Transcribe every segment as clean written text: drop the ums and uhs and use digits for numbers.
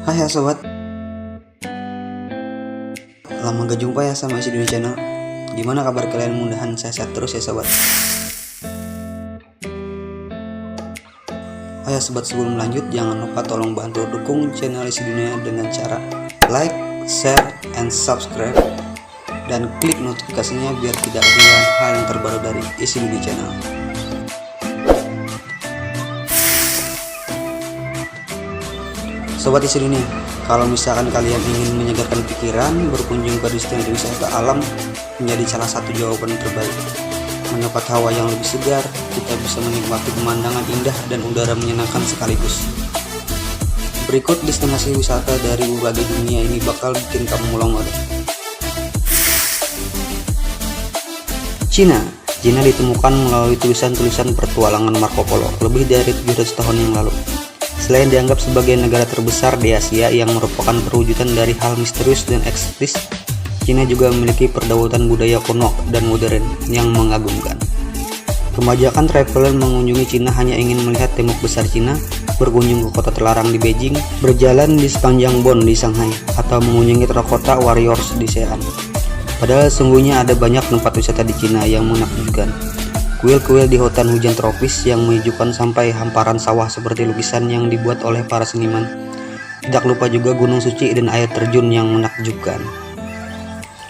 Hai ya sobat, lama gak jumpa ya sama Isi Dunia Channel. Gimana kabar kalian? Mudahan sehat terus ya sobat. Hai ya sobat, sebelum lanjut jangan lupa tolong bantu dukung channel Isi Dunia dengan cara like, share, and subscribe, dan klik notifikasinya biar tidak ketinggalan hal yang terbaru dari Isi Dunia Channel. Sobat Isi Dunia, kalau misalkan kalian ingin menyegarkan pikiran, berkunjung ke destinasi wisata alam menjadi salah satu jawaban terbaik. Mendapat hawa yang lebih segar, kita bisa menikmati pemandangan indah dan udara menyenangkan sekaligus. Berikut destinasi wisata dari berbagai dunia ini bakal bikin kamu melongo. Cina ditemukan melalui tulisan-tulisan petualangan Marco Polo lebih dari 700 tahun yang lalu. Selain dianggap sebagai negara terbesar di Asia yang merupakan perwujudan dari hal misterius dan eksotis, Cina juga memiliki perdaulatan budaya kuno dan modern yang mengagumkan. Kebanyakan traveler mengunjungi Cina hanya ingin melihat tembok besar Cina, berkunjung ke kota terlarang di Beijing, berjalan di sepanjang Bon di Shanghai, atau mengunjungi Terracotta Warriors di Xi'an. Padahal sungguhnya ada banyak tempat wisata di Cina yang menakjubkan. Kuil-kuil di hutan hujan tropis yang menyejukkan sampai hamparan sawah seperti lukisan yang dibuat oleh para seniman. Tidak lupa juga gunung suci dan air terjun yang menakjubkan.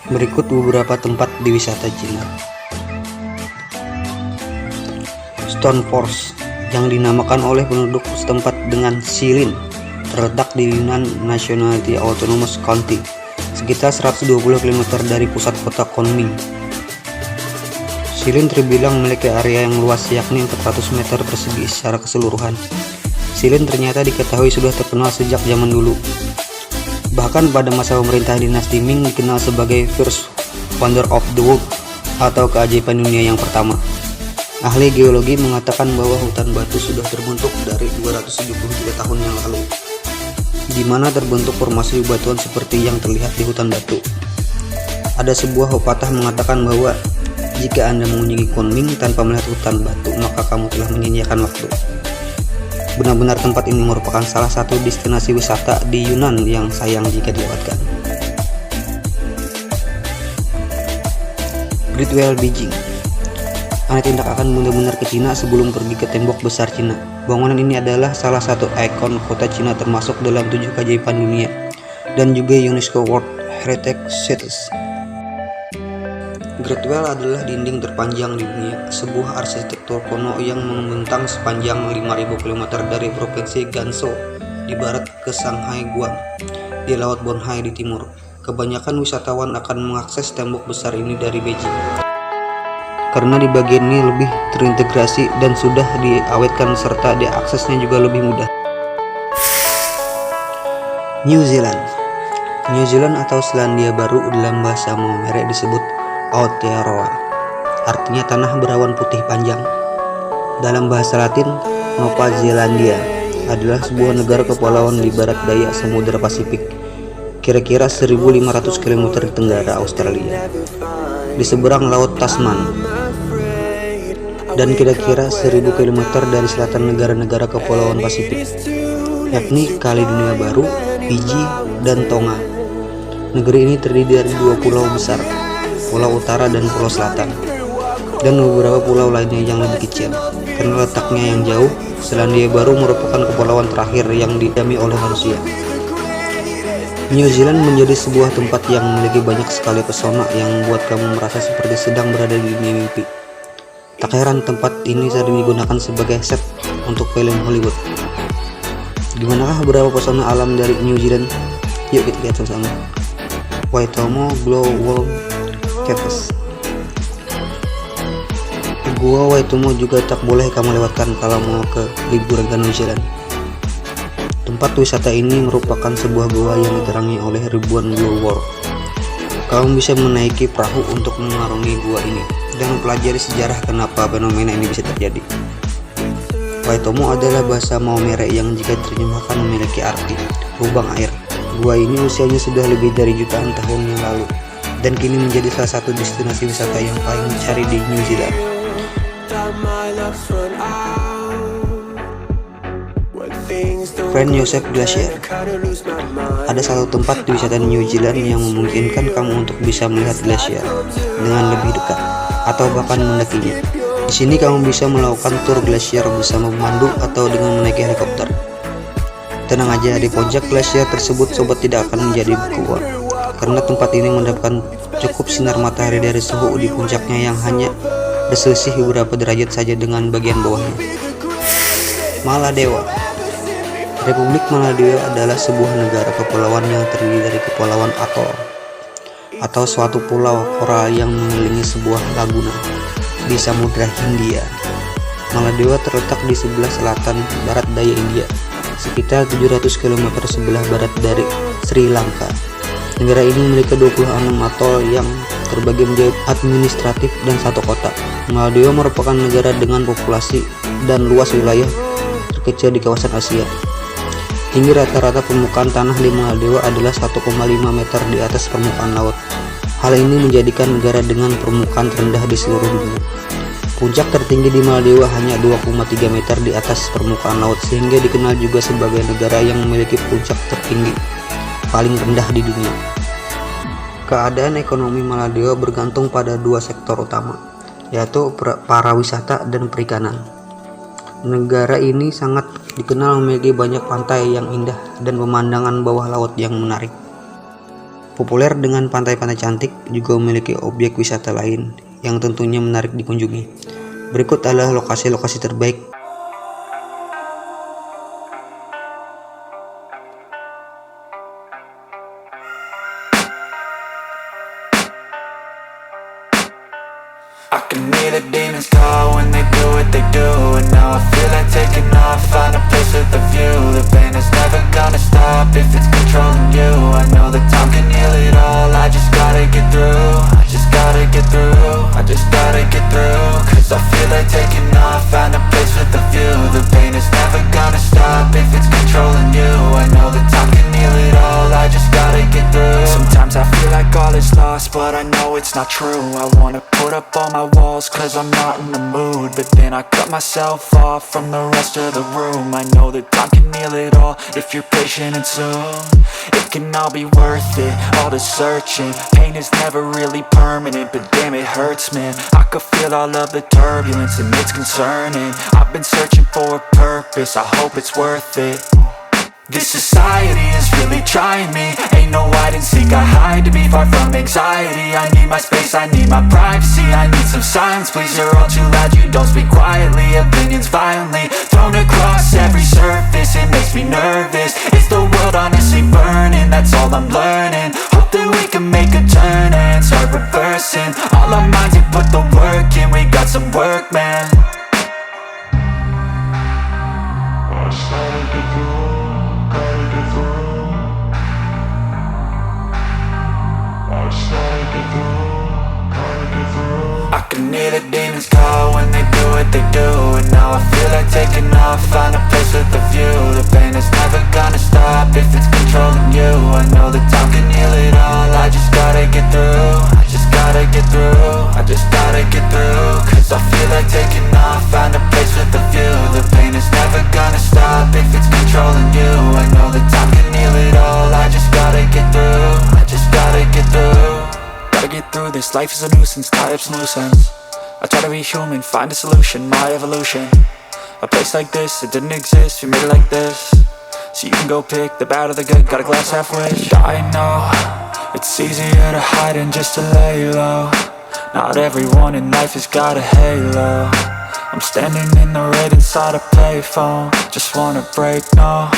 Berikut beberapa tempat di wisata Cina. Stone Force yang dinamakan oleh penduduk setempat dengan Shilin, terletak di Yunnan Nationality Autonomous County, sekitar 120 km dari pusat kota Kunming. Shilin terbilang memiliki area yang luas, yakni 400 meter persegi secara keseluruhan. Shilin ternyata diketahui sudah terkenal sejak zaman dulu. Bahkan pada masa pemerintahan dinasti Ming dikenal sebagai First Wonder of the World atau keajaiban dunia yang pertama. Ahli geologi mengatakan bahwa hutan batu sudah terbentuk dari 273 tahun yang lalu, di mana terbentuk formasi batuan seperti yang terlihat di hutan batu. Ada sebuah pepatah mengatakan bahwa jika Anda mengunjungi Kunming tanpa melihat hutan batu, maka kamu telah menyia-nyiakan waktu. Benar-benar tempat ini merupakan salah satu destinasi wisata di Yunnan yang sayang jika dilewatkan. Great Wall Beijing. Anda tidak akan benar-benar ke Cina sebelum pergi ke tembok besar Cina. Bangunan ini adalah salah satu ikon kota Cina, termasuk dalam 7 keajaiban dunia dan juga UNESCO World Heritage Sites. Great Wall adalah dinding terpanjang di dunia, sebuah arsitektur kuno yang membentang sepanjang 5.000 km dari provinsi Gansu di barat ke Shanghai Guan di Laut Bonhai di timur. Kebanyakan wisatawan akan mengakses tembok besar ini dari Beijing, karena di bagian ini lebih terintegrasi dan sudah diawetkan serta diaksesnya juga lebih mudah. New Zealand atau Selandia Baru dalam bahasa Maori disebut Aotearoa, artinya tanah berawan putih panjang. Dalam bahasa Latin, Nova Zelandia adalah sebuah negara kepulauan di barat daya Samudra Pasifik, kira-kira 1.500 km di tenggara Australia, di seberang Laut Tasman, dan kira-kira 1.000 km dari selatan negara-negara kepulauan Pasifik, yakni Kaledonia Baru, Fiji, dan Tonga. Negeri ini terdiri dari 2 pulau besar, Pulau Utara dan Pulau Selatan, dan beberapa pulau lainnya yang lebih kecil. Karena letaknya yang jauh, Selandia Baru merupakan kepulauan terakhir yang didiami oleh manusia. New Zealand menjadi sebuah tempat yang memiliki banyak sekali pesona yang membuat kamu merasa seperti sedang berada di dunia mimpi. Tak heran tempat ini sering digunakan sebagai set untuk film Hollywood. Gimanakah beberapa pesona alam dari New Zealand? Yuk kita lihat sama-sama. Waitomo Glow Wall Caves. Gua Waitomo juga tak boleh kamu lewatkan kalau mau ke liburan ke New Zealand. Tempat wisata ini merupakan sebuah gua yang diterangi oleh ribuan glowworm. Kamu bisa menaiki perahu untuk mengarungi gua ini dan mempelajari sejarah kenapa fenomena ini bisa terjadi. Waitomo adalah bahasa Maori yang jika diterjemahkan memiliki arti lubang air. Gua ini usianya sudah lebih dari jutaan tahun yang lalu dan kini menjadi salah satu destinasi wisata yang paling dicari di New Zealand. Franz Josef Glacier. Ada satu tempat di wisata New Zealand yang memungkinkan kamu untuk bisa melihat glasier dengan lebih dekat atau bahkan mendakinya. Di sini kamu bisa melakukan tur glasier bersama pemandu atau dengan menaiki helikopter. Tenang aja, di puncak glasier tersebut sobat tidak akan menjadi kuat, karena tempat ini mendapatkan cukup sinar matahari dari suhu di puncaknya yang hanya berselisih beberapa derajat saja dengan bagian bawahnya. Maladewa. Republik Maladewa adalah sebuah negara kepulauan yang terdiri dari kepulauan atol atau suatu pulau koral yang mengelilingi sebuah laguna di Samudra Hindia. Maladewa terletak di sebelah selatan barat daya India, sekitar 700 km sebelah barat dari Sri Lanka. Negara ini memiliki 26 atol yang terbagi menjadi administratif dan satu kota. Maladewa merupakan negara dengan populasi dan luas wilayah terkecil di kawasan Asia. Tinggi rata-rata permukaan tanah di Maladewa adalah 1,5 meter di atas permukaan laut. Hal ini menjadikan negara dengan permukaan terendah di seluruh dunia. Puncak tertinggi di Maladewa hanya 2,3 meter di atas permukaan laut, sehingga dikenal juga sebagai negara yang memiliki puncak tertinggi paling rendah di dunia. Keadaan ekonomi Maladewa bergantung pada dua sektor utama, yaitu pariwisata dan perikanan. Negara ini sangat dikenal memiliki banyak pantai yang indah dan pemandangan bawah laut yang menarik. Populer dengan pantai-pantai cantik, juga memiliki objek wisata lain yang tentunya menarik dikunjungi. Berikut adalah lokasi-lokasi terbaik. I can hear the demons call when they do what they do, and now I feel like taking off, find a place with a view. The pain is never gonna stop if it's controlling you. I know that time can heal it all, I just gotta get through. I just gotta get through, I just gotta get through. Cause I feel like taking off, find a place with a view. The pain is never gonna stop if it's controlling you. I know that time can heal it all, I just gotta get through. Sometimes I feel like all is lost, but I know it's not true. I wanna put up all my walls cause I'm not in the mood, but then I cut myself off from the rest of the room. I know that time can heal it all if you're patient, and soon it can all be worth it, all the searching. Pain is never really permanent, but damn it hurts, man. I could feel all of the turbulence and it's concerning. I've been searching for a purpose, I hope it's worth it. This society is really trying me. Ain't no hide and seek, I hide to be far from anxiety. I need my space, I need my privacy. I need some silence, please, you're all too loud. You don't speak quietly, opinions violently thrown across every surface. It makes me nervous, is the world honestly burning? That's all I'm learning. Hope that we can make a turn and start reversing all our minds and put the work in. We got some work, man. I started to do. I can hear the demons call when they do what they do, and now I feel like taking off, find a place with a view. The pain is never gonna stop if it's controlling you. I know that time can heal it all, I just gotta get through. I just gotta get through, I just gotta get through. Cause I feel like taking off, find a place with a view. The pain is never gonna stop if it's controlling you. I know that time can heal it all, I just gotta get through. I just gotta get through. Gotta get through this, life is a nuisance, tie up some loose ends. I try to be human, find a solution, my evolution. A place like this, it didn't exist, we made it like this. So you can go pick the bad or the good, got a glass halfway. I know, it's easier to hide than just to lay low. Not everyone in life has got a halo. I'm standing in the red inside a payphone, just wanna break, no.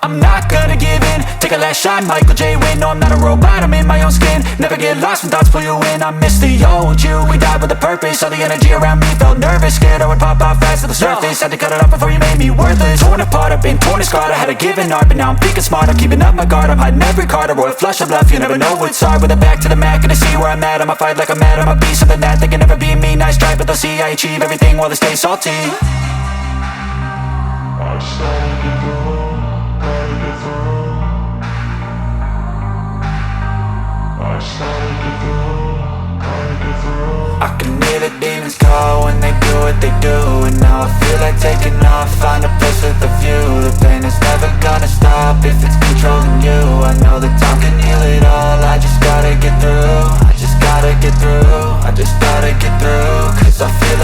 I'm not gonna give in, take a last shot, Michael J. Win. No, I'm not a robot, I'm in my own skin. Never get lost when thoughts pull you in. I miss the old you, we died with a purpose. All the energy around me felt nervous, scared I would pop out fast to the surface. Had to cut it off before you made me worthless. Torn apart, I've been torn and scarred. I had a given art, but now I'm thinking smart. I'm keeping up my guard, I'm hiding every card. A royal flush of bluff, you never know what's hard. With a back to the mat, gonna see where I'm at. I'ma fight like I'm mad, I'ma be something that they can never be me. Nice try, but they'll see I achieve everything while they stay salty. I started to go. I can hear the demons call when they do what they do, and now I feel like taking off, find a place with a view. The pain is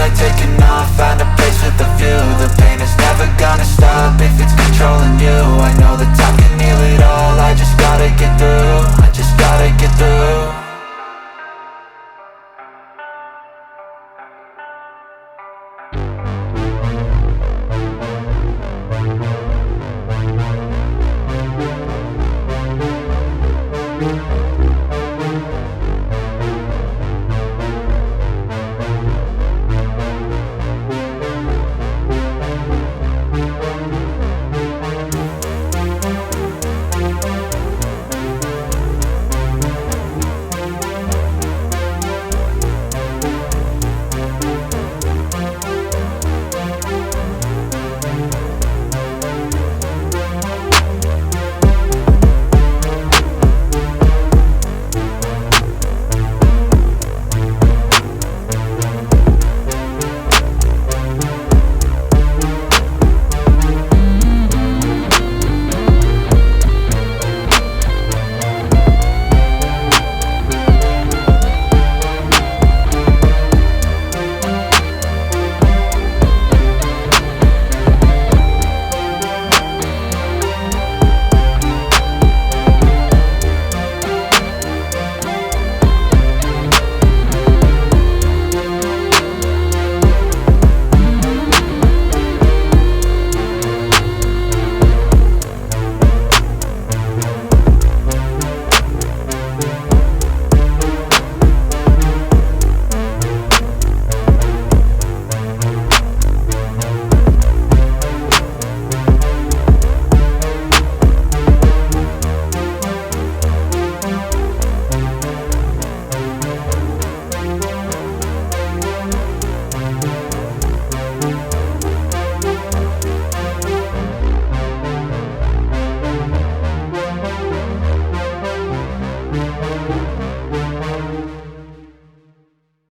like taking off, find a place with a view. The pain is never gonna stop if it's controlling you. I know the time